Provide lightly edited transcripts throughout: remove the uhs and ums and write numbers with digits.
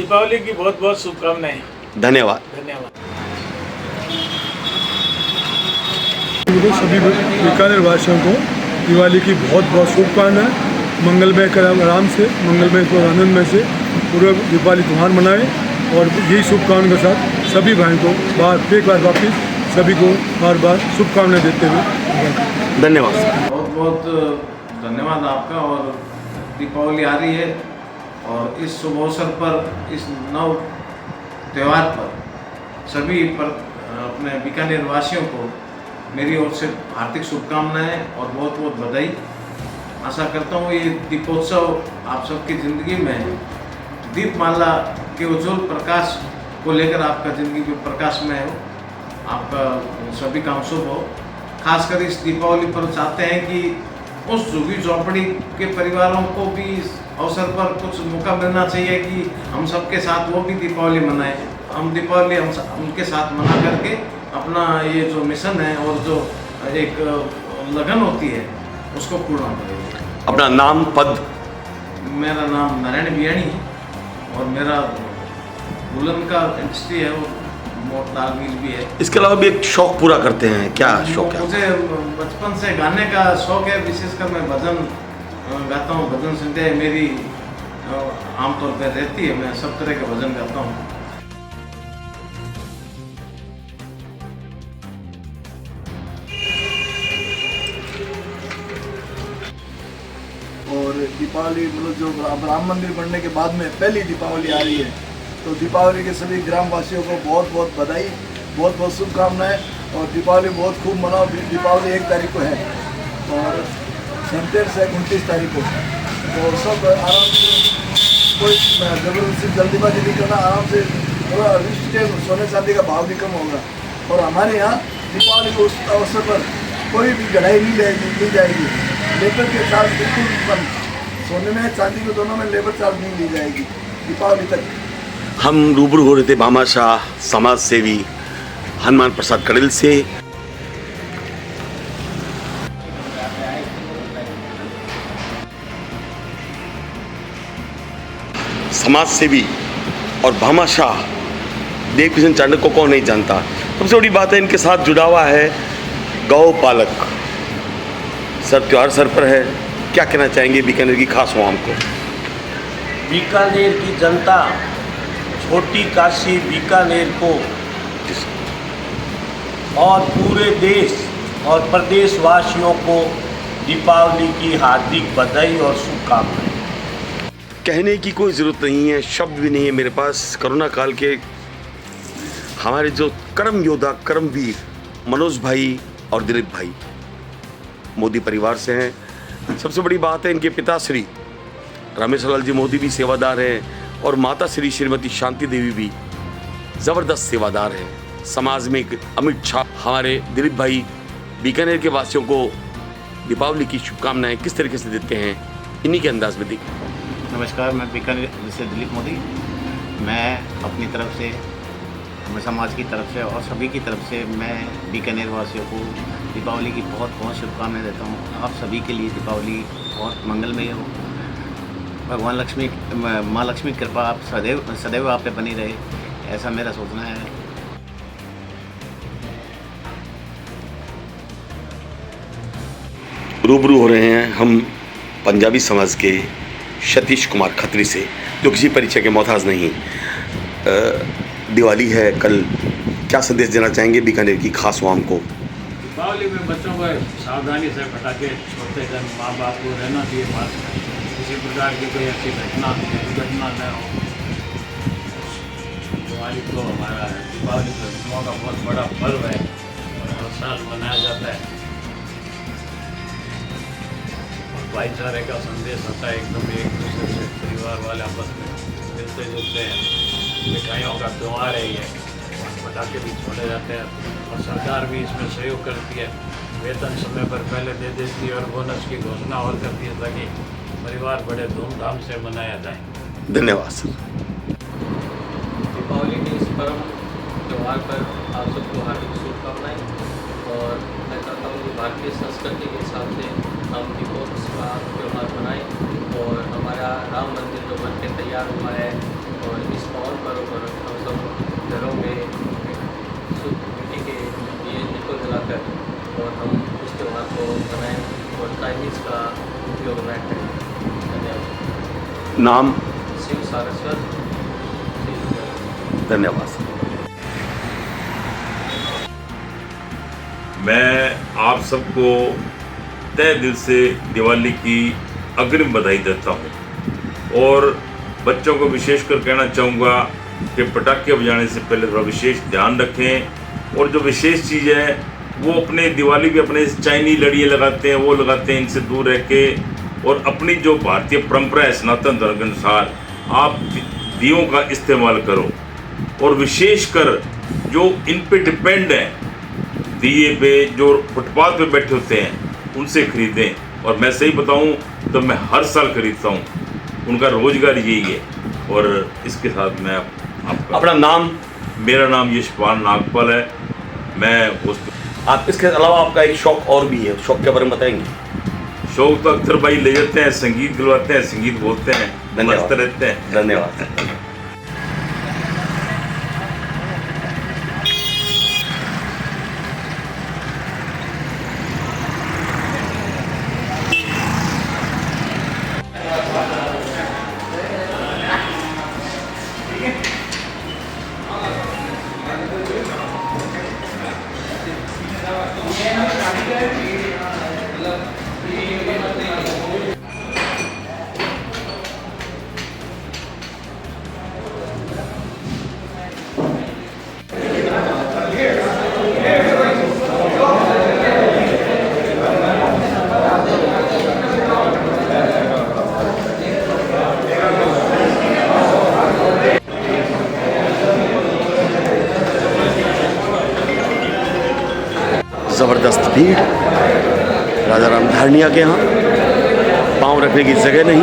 दीपावली की बहुत बहुत शुभकामनाएं। धन्यवाद। धन्यवाद। सभी बीकानेर वासियों को दिवाली की बहुत बहुत शुभकामनाएं। मंगलमय कर्म आराम से, मंगलमय और आनंदमय से पूरा दीपावली त्यौहार मनाएं और यही शुभकामनाओं के साथ सभी भाइयों को एक बार वापिस सभी को बार बार शुभकामनाएं देते हुए धन्यवाद। बहुत बहुत धन्यवाद आपका। और दीपावली आ रही है और इस शुभ अवसर पर, इस नव त्यौहार पर सभी पर अपने बीकानेर वासियों को मेरी ओर से हार्दिक शुभकामनाएं और बहुत बहुत बधाई। आशा करता हूँ ये दीपोत्सव आप सबकी ज़िंदगी में दीपमाला के उज्ज्वल प्रकाश को लेकर आपका ज़िंदगी में प्रकाशमय हो, आपका सभी काम शुभ हो। खासकर इस दीपावली पर चाहते हैं कि उस झुग्गी झोंपड़ी के परिवारों को भी इस अवसर पर कुछ मौका मिलना चाहिए कि हम सबके साथ वो भी दीपावली मनाएं। हम दीपावली उनके साथ मना करके अपना ये जो मिशन है और जो एक लगन होती है उसको पूर्ण करेंगे। अपना नाम, पद? मेरा नाम नारायण बियाणी है और मेरा बुलंद का इंडस्ट्री है और मोटलाल मिल भी है। इसके अलावा भी एक शौक पूरा करते हैं, क्या शौक है? मुझे बचपन से गाने का शौक है, विशेषकर मैं भजन गाता हूँ। भजन संध्या मेरी आमतौर पर रहती है, मैं सब तरह के भजन गाता हूँ। और दीपावली मतलब जो अब राम मंदिर बनने के बाद में पहली दीपावली आ रही है, तो दीपावली के सभी ग्रामवासियों को बहुत बहुत बधाई, बहुत बहुत शुभकामनाएं। और दीपावली बहुत खूब मनाओ। दीपावली 1 तारीख को है और धनतेरस है 29 तारीख को। तो सब आराम से, कोई जबरदस्ती जल्दीबाजी नहीं करना, आराम से थोड़ा रिस्ट, सोने चांदी का भाव भी कम होगा। और हमारे यहाँ दीपावली के उस अवसर पर कोई भी गढ़ाई नहीं जाएगी। लेबर के चार्ज बिल्कुल बंद, सोने में चांदी के दोनों में लेबर चार्ज नहीं ली जाएगी दीपावली तक। हम रूबरू हो रहे थे भामाशाह समाज सेवी हनुमान प्रसाद कड़िल से। समाज सेवी और भामाशाह देव किशन चांडक को कौन नहीं जानता। सबसे बड़ी बात है इनके साथ जुड़ा हुआ है गौ पालक। सर त्योहार सर पर है, क्या कहना चाहेंगे बीकानेर की खास आवाम को? बीकानेर की जनता, छोटी काशी बीकानेर को और पूरे देश और प्रदेशवासियों को दीपावली की हार्दिक बधाई और शुभकामनाएं। कहने की कोई ज़रूरत नहीं है, शब्द भी नहीं है मेरे पास। कोरोना काल के हमारे जो कर्म योद्धा, कर्मवीर मनोज भाई और दिलीप भाई मोदी परिवार से हैं। सबसे बड़ी बात है इनके पिताश्री रमेश लाल जी मोदी भी सेवादार हैं और माता श्री श्रीमती शांति देवी भी ज़बरदस्त सेवादार हैं। समाज में एक अमिट छाप। हमारे दिलीप भाई बीकानेर के वासियों को दीपावली की शुभकामनाएं किस तरीके से देते हैं, इन्हीं के अंदाज में देखिए। नमस्कार, मैं बीकानेर से दिलीप मोदी। मैं अपनी तरफ से, मैं समाज की तरफ से और सभी की तरफ से मैं बीकानेर वासियों को दीपावली की बहुत बहुत शुभकामनाएं देता हूँ। आप सभी के लिए दीपावली बहुत मंगलमय हो। भगवान लक्ष्मी, माँ लक्ष्मी की कृपा आप सदैव आप पे बनी रहे, ऐसा मेरा सोचना है। रूबरू हो रहे हैं हम पंजाबी समाज के सतीश कुमार खत्री से, जो किसी परिचय के मोहताज नहीं। दिवाली है कल, क्या संदेश देना चाहेंगे बीकानेर की खास आवाम को? दीपावली में बच्चों को सावधानी से पटाखे छोड़ते हैं। माँ बाप को रहना चाहिए पास में, किसी प्रकार की कोई ऐसी दुर्घटना न हो। दिवाली तो हमारा है, दीपावली तो हिंदुओं का बहुत बड़ा पर्व है और हर साल मनाया जाता है। और भाईचारे का संदेश होता है, एकदम एक दूसरे से परिवार वाले आपस में मिलते जुलते हैं। मिठाइयों का त्यौहार है ये, पटाखे भी छोड़े जाते हैं और सरकार भी इसमें सहयोग करती है। वेतन समय पर पहले दे देती है और बोनस की घोषणा और करती है ताकि परिवार बड़े धूमधाम से मनाया जाए। धन्यवाद सर। दीपावली के इस पर्व त्यौहार पर आप सबको हार्दिक शुभकामनाएं। और मैं चाहता हूँ कि भारतीय संस्कृति के हिसाब से हम दीपोत्सव का त्यौहार मनाएं और हमारा राम मंदिर जो बन के तैयार हुआ है और इस पावन पर्व पर हम सब घरों में शुद्ध मिट्टी के दिए दीपक जलाकर और हम इस त्यौहार को मनाएं और चाइनीज़ का उपयोग न करें। धन्यवाद। नाम? शिव सारस्वत। धन्यवाद। मैं आप सबको तहे दिल से दिवाली की अग्रिम बधाई देता हूँ और बच्चों को विशेषकर कहना चाहूँगा कि पटाखे बजाने से पहले थोड़ा विशेष ध्यान रखें और जो विशेष चीज़ है वो अपने दिवाली पे अपने चाइनी लड़ियाँ लगाते हैं वो लगाते हैं, इनसे दूर रह के और अपनी जो भारतीय परंपरा है सनातन धर्म के अनुसार आप दियों का इस्तेमाल करो और विशेषकर जो इन पे डिपेंड है दिए पे जो फुटपाथ पे बैठे होते हैं उनसे खरीदें और मैं सही बताऊं तो मैं हर साल खरीदता हूं, उनका रोजगार यही है। और इसके साथ मैं आपका अपना नाम? मेरा नाम यशपाल नागपाल है। मैं होस्ट। आप इसके अलावा आपका एक शौक और भी है, शौक के बारे में बताएंगे? शौक तो अख्तर भाई ले जाते हैं, संगीत गलवाते हैं, संगीत बोलते हैं, मस्त रहते हैं। धन्यवाद। ज़बरदस्त भीड़ राजा राम धारणिया के यहाँ, पाँव रखने की जगह नहीं।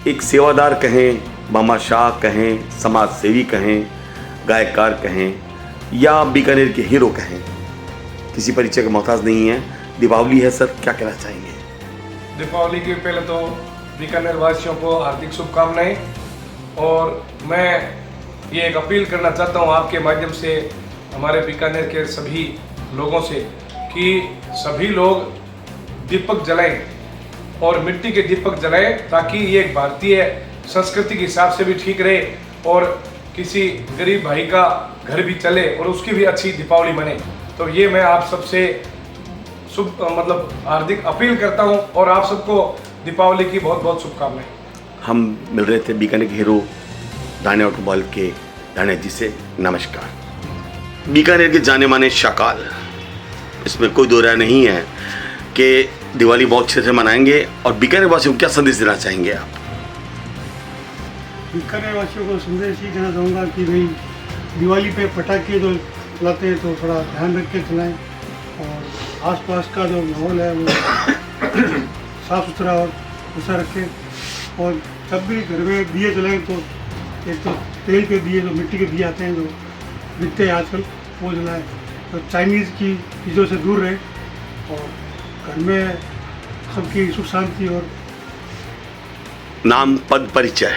एक सेवादार कहें, मामा शाह कहें, समाज सेवी कहें, गायकार कहें या बीकानेर के हीरो कहें, किसी परिचय का मोहताज नहीं है। दीपावली है सर, क्या कहना चाहेंगे? दीपावली के पहले तो बीकानेर वासियों को हार्दिक शुभकामनाएं और मैं ये एक अपील करना चाहता हूँ आपके माध्यम से हमारे बीकानेर के सभी लोगों से कि सभी लोग दीपक जलाएं और मिट्टी के दीपक जलाएं ताकि ये एक भारतीय संस्कृति के हिसाब से भी ठीक रहे और किसी गरीब भाई का घर भी चले और उसकी भी अच्छी दीपावली बने। तो ये मैं आप सबसे हार्दिक अपील करता हूँ और आप सबको दीपावली की बहुत बहुत शुभकामनाएं। हम मिल रहे थे बीकानेर के हीरो दानिया ऑटोमोबाइल के दानिया जी से। नमस्कार। बीकानेर के जाने माने शाकाल, इसमें कोई दो राय नहीं है कि दिवाली बहुत अच्छे से मनाएंगे और बीकानेर वासियों को क्या संदेश देना चाहेंगे आप? बीकानेर वासियों को संदेश ही देना चाहूँगा कि भाई दिवाली पे पटाखे जो चलाते हैं तो थोड़ा ध्यान रख के चलाएँ और आसपास का जो माहौल है वो साफ़ सुथरा और ऐसा रखें और जब भी घर में दिए जलाएँ तो एक तो तेल के दिए जो मिट्टी के दिए आते हैं जो बिकते हैं आजकल वो जलाएँ, तो चाइनीज़ की चीज़ों से दूर रहे और घर में सबकी सुख शांति। और नाम पद परिचय?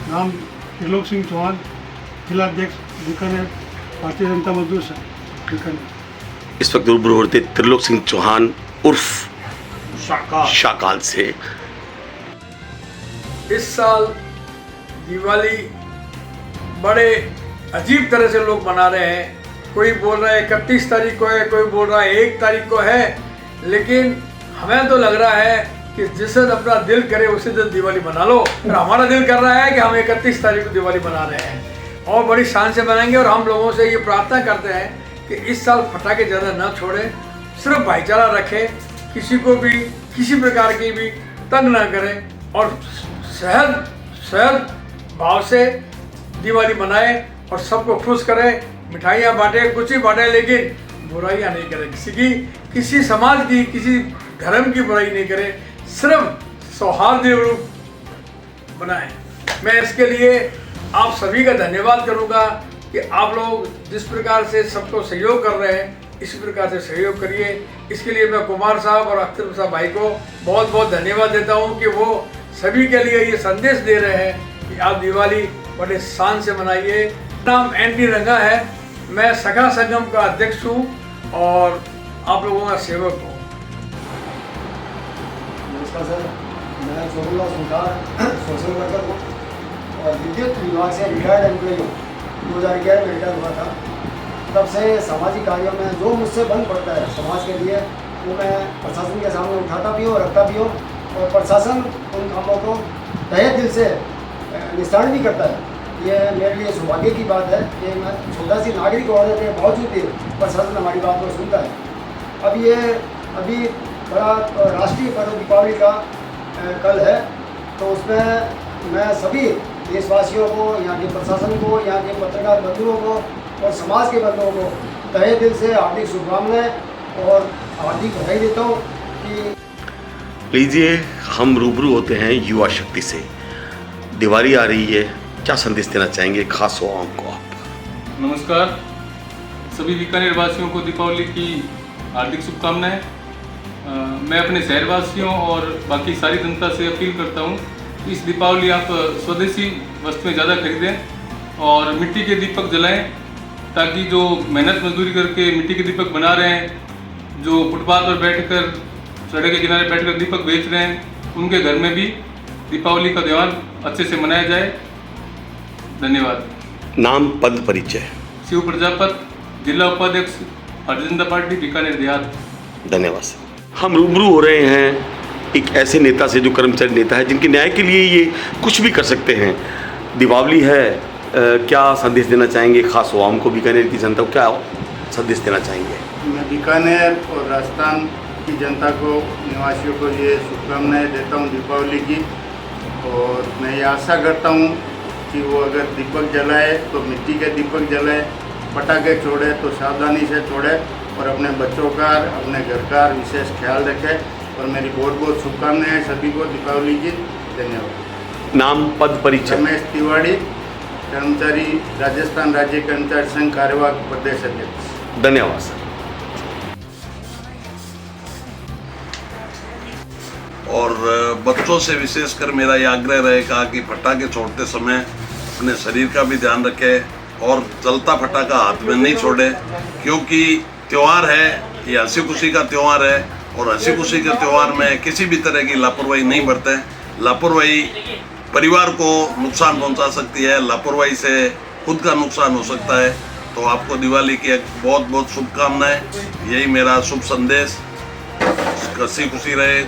नाम त्रिलोक सिंह चौहान, जिलाध्यक्ष बीकानेर, भारतीय जनता मजदूर संघ बीकानेर। इस वक्त रूबरू होते त्रिलोक सिंह चौहान उर्फ शाकाल से। इस साल दिवाली बड़े अजीब तरह से लोग मना रहे हैं। कोई बोल रहा है 31 तारीख को है, कोई बोल रहा है 1 तारीख को है, लेकिन हमें तो लग रहा है कि जिस दिन अपना दिल करे उसी दिन दिवाली मना लो। और हमारा दिल कर रहा है कि हम 31 तारीख को दिवाली मना रहे हैं और बड़ी शान से मनाएंगे। और हम लोगों से ये प्रार्थना करते हैं कि इस साल पटाखे ज़्यादा ना छोड़ें, सिर्फ भाईचारा रखें, किसी को भी किसी प्रकार की भी तंग ना करें और सहज भाव से दिवाली मनाएं और सबको खुश करें, मिठाइयाँ बांटें, कुछ ही बांटें, लेकिन बुराइयाँ नहीं करें, किसी समाज की, किसी धर्म की बुराई नहीं करें, सिर्फ सौहार्द रूप बनाएं। मैं इसके लिए आप सभी का धन्यवाद करूँगा कि आप लोग जिस प्रकार से सबको सहयोग कर रहे हैं इसी प्रकार से सहयोग करिए। इसके लिए मैं कुमार साहब और अख्तर साहब भाई को बहुत बहुत धन्यवाद देता हूँ कि वो सभी के लिए ये संदेश दे रहे हैं कि आप दिवाली बड़े शान से मनाइए। नाम एन.टी. रंगा है, मैं सखा संगम का अध्यक्ष हूँ और आप लोगों का सेवक हूँ। नमस्कार सर, मैं सोमला सुल्तान सोशल वर्कर हूँ और विद्युत विभाग से रिटायर्ड एम्प्लॉई हूँ। 2011 में रिटायर हुआ था। तब से सामाजिक कार्यों में जो मुझसे बन पड़ता है समाज के लिए, वो मैं प्रशासन के सामने उठाता भी हूँ, रखता भी हूँ और प्रशासन उन कामों को तहे दिल से निस्तारण भी करता है। ये मेरे लिए सौभाग्य की बात है कि मैं छोटा सी नागरिक होने के बावजूद भी प्रशासन हमारी बात को सुनता है। अभी बड़ा राष्ट्रीय पर्व दीपावली का कल है, तो उसमें मैं सभी देशवासियों को, यहाँ के प्रशासन को, यहाँ के पत्रकार बंधुओं को और समाज के बंधुओं को तहे दिल से हार्दिक शुभकामनाएं और हार्दिक बधाई देता हूँ कि लीजिए, हम रूबरू होते हैं युवा शक्ति से। दिवाली आ रही है, क्या संदेश देना चाहेंगे खास आवाम को आप? नमस्कार, सभी बीकानेर वासियों को दीपावली की हार्दिक शुभकामनाएं। मैं अपने शहरवासियों और बाकी सारी जनता से अपील करता हूं, इस दीपावली आप स्वदेशी वस्तुएं ज़्यादा खरीदें और मिट्टी के दीपक जलाएं, ताकि जो मेहनत मजदूरी करके मिट्टी के दीपक बना रहे हैं, जो फुटपाथ पर बैठकर, सड़क के किनारे बैठकर दीपक बेच रहे हैं, उनके घर में भी दीपावली का त्यौहार अच्छे से मनाया जाए। धन्यवाद। नाम पद परिचय? शिव प्रजापत, जिला उपाध्यक्ष भारतीय जनता पार्टी बीकानेर देहात। धन्यवाद सर। हम रूबरू हो रहे हैं एक ऐसे नेता से जो कर्मचारी नेता है, जिनके न्याय के लिए ये कुछ भी कर सकते हैं। दिवाली है, क्या संदेश देना चाहेंगे खास आवाम को, बीकानेर की जनता को क्या संदेश देना चाहेंगे? मैं बीकानेर और राजस्थान की जनता को, निवासियों को ये शुभकामनाएं देता हूँ दीपावली की। और मैं ये आशा करता हूँ कि वो अगर दीपक जलाए तो मिट्टी के दीपक जलाए, पटाखे छोड़े तो सावधानी से छोड़े और अपने बच्चों का, अपने घर का विशेष ख्याल रखें। और मेरी बहुत बहुत शुभकामनाएं सभी को दीपावली की। धन्यवाद। नाम पद परिचय? रमेश तिवारी, कर्मचारी, राजस्थान राज्य कर्मचारी संघ कार्यवाहक प्रदेश अध्यक्ष। धन्यवाद सर। और बच्चों से विशेषकर मेरा ये आग्रह रहेगा कि पटाखे छोड़ते समय अपने शरीर का भी ध्यान रखें और जलता पटाखा हाथ में नहीं छोड़े, क्योंकि त्यौहार है, ये हंसी खुशी का त्यौहार है और हंसी खुशी के त्यौहार में किसी भी तरह की लापरवाही नहीं बरतें। लापरवाही परिवार को नुकसान पहुंचा सकती है, लापरवाही से खुद का नुकसान हो सकता है। तो आपको दिवाली की एक बहुत बहुत शुभकामनाएं। यही मेरा शुभ संदेश। हंसी खुशी रहे,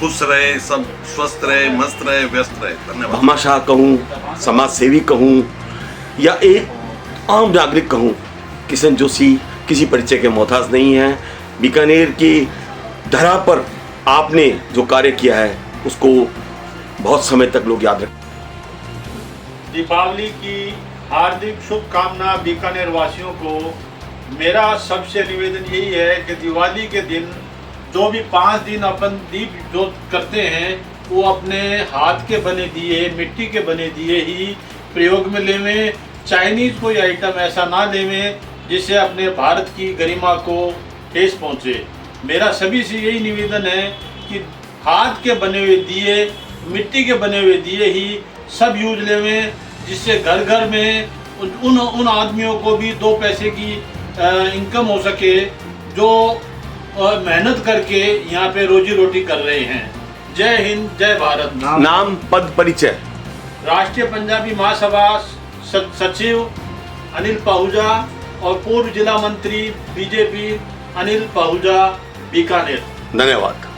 खुश रहे, सब स्वस्थ रहे, मस्त रहे, व्यस्त रहे। धन्यवाद। भामाशाह कहूँ, समाज सेवी कहूँ या एक आम नागरिक कहूँ, किशन जोशी किसी परिचय के मोहताज नहीं है। बीकानेर की धरा पर आपने जो कार्य किया है उसको बहुत समय तक लोग याद रखें। दीपावली की हार्दिक शुभकामना बीकानेर वासियों को। मेरा सबसे निवेदन यही है कि दिवाली के दिन जो भी 5 दिन अपन दीप जो करते हैं, वो अपने हाथ के बने दिए, मिट्टी के बने दिए ही प्रयोग में लेवें। चाइनीज़ कोई आइटम ऐसा ना लेवें जिससे अपने भारत की गरिमा को ठेस पहुँचे। मेरा सभी से यही निवेदन है कि हाथ के बने हुए दिए, मिट्टी के बने हुए दिए ही सब यूज लेवें, जिससे घर घर में उन आदमियों को भी 2 पैसे की इनकम हो सके जो मेहनत करके यहाँ पे रोजी रोटी कर रहे हैं। जय हिंद, जय भारत। नाम पद परिचय? राष्ट्रीय पंजाबी महासभा सचिव अनिल पाहुजा और पूर्व जिला मंत्री बीजेपी अनिल पाहुजा, बीकानेर। धन्यवाद।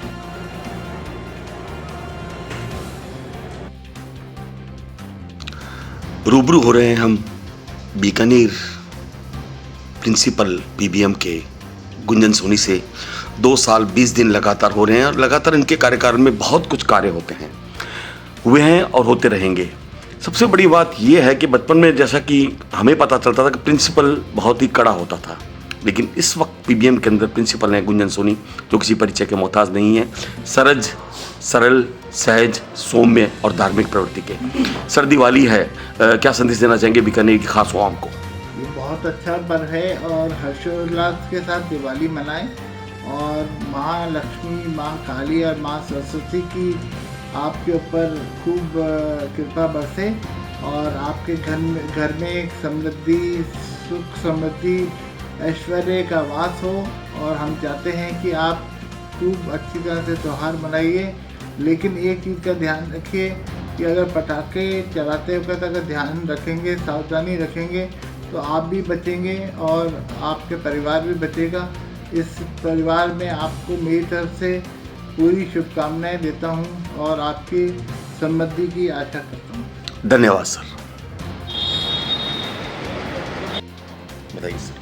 रूबरू हो रहे हैं हम बीकानेर प्रिंसिपल पीबीएम के गुंजन सोनी से। 2 साल 20 दिन लगातार हो रहे हैं और लगातार इनके कार्यकाल में बहुत कुछ कार्य होते हैं, हुए हैं और होते रहेंगे। सबसे बड़ी बात यह है कि बचपन में जैसा कि हमें पता चलता था कि प्रिंसिपल बहुत ही कड़ा होता था, लेकिन इस वक्त पीबीएम के अंदर प्रिंसिपल हैं गुंजन सोनी, जो किसी परिचय के मोहताज नहीं है। सरल, सहज, सौम्य और धार्मिक प्रवृत्ति के। सर, दिवाली है, क्या संदेश देना चाहेंगे बीकानेर की खास आवाम को? ये बहुत अच्छा पर्व है और हर्षोल्लास के साथ दिवाली मनाएं और माँ लक्ष्मी, माँ काली और माँ सरस्वती की आपके ऊपर खूब कृपा बरसे और आपके घर में एक समृद्धि, सुख समृद्धि, ऐश्वर्य का वास हो। और हम चाहते हैं कि आप खूब अच्छी तरह से त्यौहार मनाइए, लेकिन एक चीज़ का ध्यान रखिए कि अगर पटाखे चलाते वक्त अगर ध्यान रखेंगे, सावधानी रखेंगे, तो आप भी बचेंगे और आपके परिवार भी बचेगा। इस परिवार में आपको मेरी तरफ से पूरी शुभकामनाएं देता हूं और आपकी समृद्धि की आशा करता हूं। धन्यवाद सर। बताइए सर।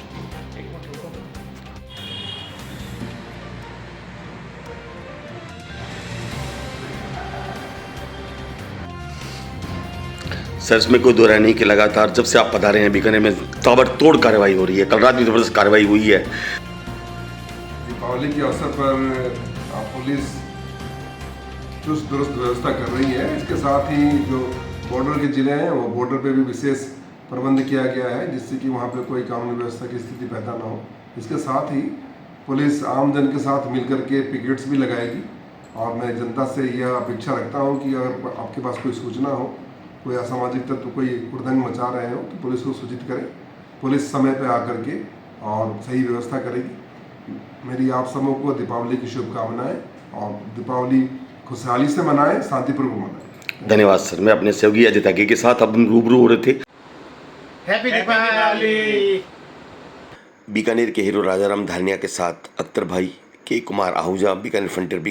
सर इसमें कोई दो राय नहीं कि लगातार जब से आप पधारे हैं बीकानेर में ताबड़तोड़ कार्रवाई हो रही है। कल रात भी जबरदस्त कार्रवाई हुई है। दीपावली के अवसर पर पुलिस चुस्त दुरुस्त व्यवस्था कर रही है। इसके साथ ही जो बॉर्डर के ज़िले हैं वो बॉर्डर पे भी विशेष प्रबंध किया गया है, जिससे कि वहाँ पे कोई कानून व्यवस्था की स्थिति पैदा ना हो। इसके साथ ही पुलिस आम जन के साथ मिलकर के पिकेट्स भी लगाएगी और मैं जनता से यह अपेक्षा रखता हूँ कि अगर आपके पास कोई सूचना हो, कोई असामाजिक तत्व कोई हुड़दंग मचा रहे हो, तो पुलिस को सूचित करें। पुलिस समय पर आकर के और सही व्यवस्था करेगी। मेरी आप सबों को दीपावली की शुभकामनाएं और दीपावली खुशहाली से मनाएं, शांतिपूर्वक मनाएं। धन्यवाद सर। मैं अपने सहयोगी अजय त्यागी के साथ अब रूबरू हो रहे थे। हैप्पी दीपावली। बीकानेर के हीरो राजाराम धानिया के साथ अख्तर भाई, के कुमार आहूजा, बीकानेर फ्रंटियर।